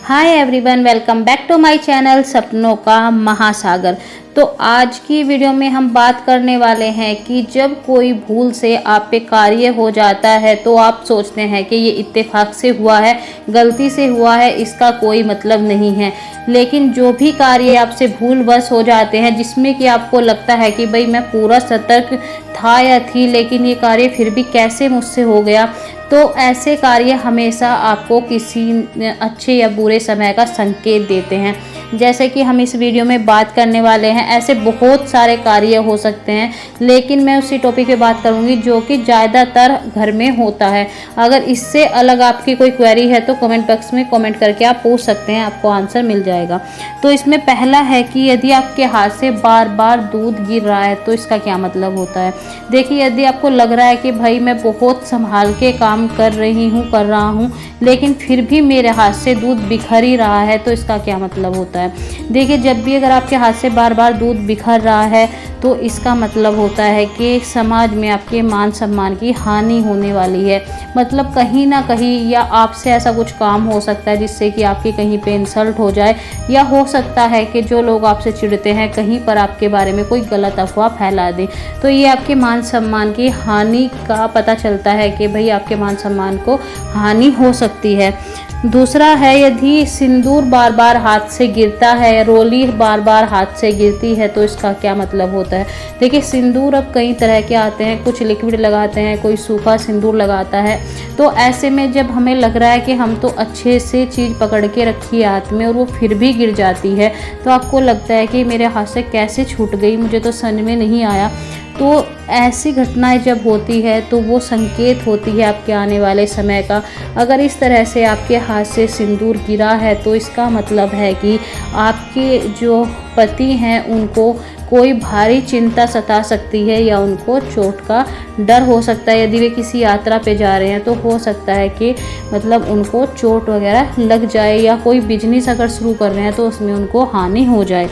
Hi everyone, welcome back to my channel सपनों का महासागर। तो आज की वीडियो में हम बात करने वाले हैं कि जब कोई भूल से आप पे कार्य हो जाता है तो आप सोचते हैं कि ये इत्तेफाक से हुआ है, गलती से हुआ है, इसका कोई मतलब नहीं है। लेकिन जो भी कार्य आपसे भूलवश हो जाते हैं, जिसमें कि आपको लगता है कि भाई मैं पूरा सतर्क था या थी, लेकिन ये कार्य फिर भी कैसे मुझसे हो गया, तो ऐसे कार्य हमेशा आपको किसी अच्छे या बुरे समय का संकेत देते हैं। जैसे कि हम इस वीडियो में बात करने वाले हैं, ऐसे बहुत सारे कार्य हो सकते हैं, लेकिन मैं उसी टॉपिक पे बात करूंगी जो कि ज़्यादातर घर में होता है। अगर इससे अलग आपकी कोई क्वेरी है तो कमेंट बॉक्स में कमेंट करके आप पूछ सकते हैं, आपको आंसर मिल जाएगा। तो इसमें पहला है कि यदि आपके हाथ से बार बार दूध गिर रहा है तो इसका क्या मतलब होता है। देखिए, यदि आपको लग रहा है कि भाई मैं बहुत संभाल के काम कर रहा हूँ, लेकिन फिर भी मेरे हाथ से दूध बिखर ही रहा है, तो इसका क्या मतलब होता है। देखिए, जब भी अगर आपके हाथ से बार बार दूध बिखर रहा है तो इसका मतलब होता है कि समाज में आपके मान सम्मान की हानि होने वाली है। मतलब कहीं ना कहीं या आपसे ऐसा कुछ काम हो सकता है जिससे कि आपकी कहीं पे इंसल्ट हो जाए, या हो सकता है कि जो लोग आपसे चिढ़ते हैं कहीं पर आपके बारे में कोई गलत अफवाह फैला दें। तो ये आपके मान सम्मान की हानि का पता चलता है कि भाई आपके मान सम्मान को हानि हो सकती है। दूसरा है, यदि सिंदूर बार बार हाथ से गिरता है, रोली बार बार हाथ से गिरती है, तो इसका क्या मतलब होता है। देखिए, सिंदूर अब कई तरह के आते हैं, कुछ लिक्विड लगाते हैं, कोई सूखा सिंदूर लगाता है। तो ऐसे में जब हमें लग रहा है कि हम तो अच्छे से चीज़ पकड़ के रखी है हाथ में और वो फिर भी गिर जाती है, तो आपको लगता है कि मेरे हाथ से कैसे छूट गई, मुझे तो समझ में नहीं आया। तो ऐसी घटनाएं जब होती है तो वो संकेत होती है आपके आने वाले समय का। अगर इस तरह से आपके हाथ से सिंदूर गिरा है तो इसका मतलब है कि आपके जो पति हैं उनको कोई भारी चिंता सता सकती है, या उनको चोट का डर हो सकता है। यदि वे किसी यात्रा पे जा रहे हैं तो हो सकता है कि मतलब उनको चोट वगैरह लग जाए, या कोई बिजनेस अगर शुरू कर रहे हैं तो उसमें उनको हानि हो जाए।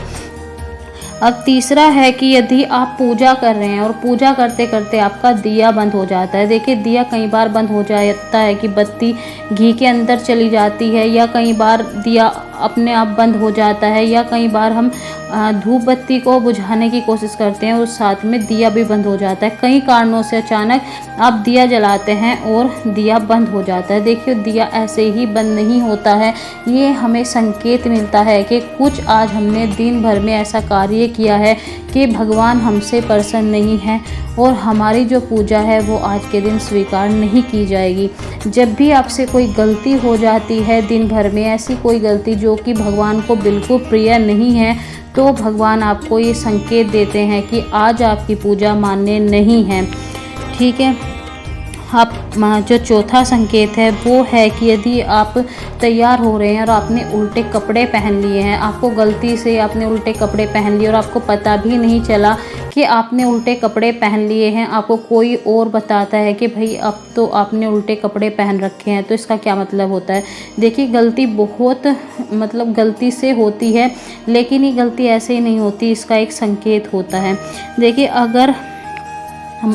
अब तीसरा है कि यदि आप पूजा कर रहे हैं और पूजा करते करते आपका दिया बंद हो जाता है। देखिए, दिया कई बार बंद हो जाता है कि बत्ती घी के अंदर चली जाती है, या कई बार दिया अपने आप बंद हो जाता है, या कई बार हम धूप बत्ती को बुझाने की कोशिश करते हैं और साथ में दिया भी बंद हो जाता है। कई कारणों से अचानक आप दिया जलाते हैं और दिया बंद हो जाता है। देखिए, दिया ऐसे ही बंद नहीं होता है, ये हमें संकेत मिलता है कि कुछ आज हमने दिन भर में ऐसा कार्य किया है कि भगवान हमसे प्रसन्न नहीं है और हमारी जो पूजा है वो आज के दिन स्वीकार नहीं की जाएगी। जब भी आपसे कोई गलती हो जाती है दिन भर में, ऐसी कोई गलती जो कि भगवान को बिल्कुल प्रिय नहीं है, तो भगवान आपको ये संकेत देते हैं कि आज आपकी पूजा मान्य नहीं है। ठीक है। आप जो चौथा संकेत है वो है कि यदि आप तैयार हो रहे हैं और आपने उल्टे कपड़े पहन लिए हैं, आपको गलती से आपने उल्टे कपड़े पहन लिए और आपको पता भी नहीं चला कि आपने उल्टे कपड़े पहन लिए हैं, आपको कोई और बताता है कि भाई अब तो आपने उल्टे कपड़े पहन रखे हैं, तो इसका क्या मतलब होता है। देखिए, गलती बहुत मतलब गलती से होती है, लेकिन ये गलती ऐसे ही नहीं होती, इसका एक संकेत होता है। देखिए, अगर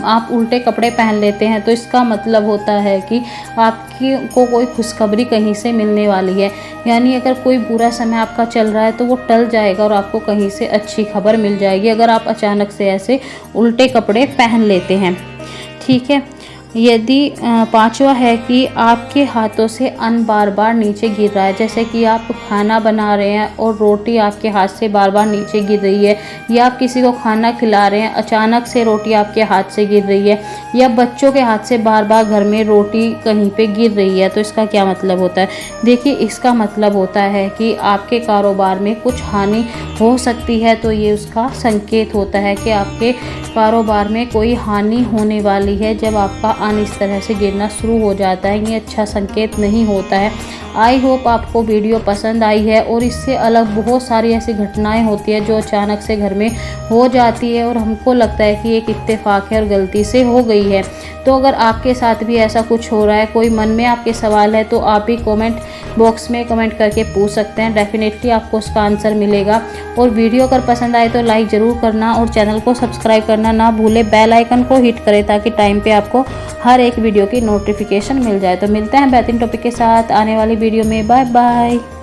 आप उल्टे कपड़े पहन लेते हैं तो इसका मतलब होता है कि आपकी को कोई खुशखबरी कहीं से मिलने वाली है। यानी अगर कोई बुरा समय आपका चल रहा है तो वो टल जाएगा और आपको कहीं से अच्छी खबर मिल जाएगी, अगर आप अचानक से ऐसे उल्टे कपड़े पहन लेते हैं। ठीक है। यदि पांचवा है कि आपके हाथों से अन्न बार बार नीचे गिर रहा है। जैसे कि आप खाना बना रहे हैं और रोटी आपके हाथ से बार बार नीचे गिर रही है, या आप किसी को खाना खिला रहे हैं, अचानक से रोटी आपके हाथ से गिर रही है, या बच्चों के हाथ से बार बार घर में रोटी कहीं पे गिर रही है, तो इसका क्या मतलब होता है। देखिए, इसका मतलब होता है कि आपके कारोबार में कुछ हानि हो सकती है, तो ये उसका संकेत होता है कि आपके कारोबार में कोई हानि होने वाली है। जब आपका अन्न इस तरह से गिरना शुरू हो जाता है, ये अच्छा संकेत नहीं होता है। आई होप आपको वीडियो पसंद आई है, और इससे अलग बहुत सारी ऐसी घटनाएं होती है जो अचानक से घर में हो जाती है और हमको लगता है कि एक इत्तेफाक है और गलती से हो गई है। तो अगर आपके साथ भी ऐसा कुछ हो रहा है, कोई मन में आपके सवाल है, तो आप भी कमेंट बॉक्स में कमेंट करके पूछ सकते हैं, डेफिनेटली आपको उसका आंसर मिलेगा। और वीडियो अगर पसंद आए तो लाइक ज़रूर करना और चैनल को सब्सक्राइब करना ना भूले, बेल आइकन को हिट करें ताकि टाइम पे आपको हर एक वीडियो की नोटिफिकेशन मिल जाए। तो मिलते हैं बेहतरीन टॉपिक के साथ आने वाली वीडियो में। Bye bye.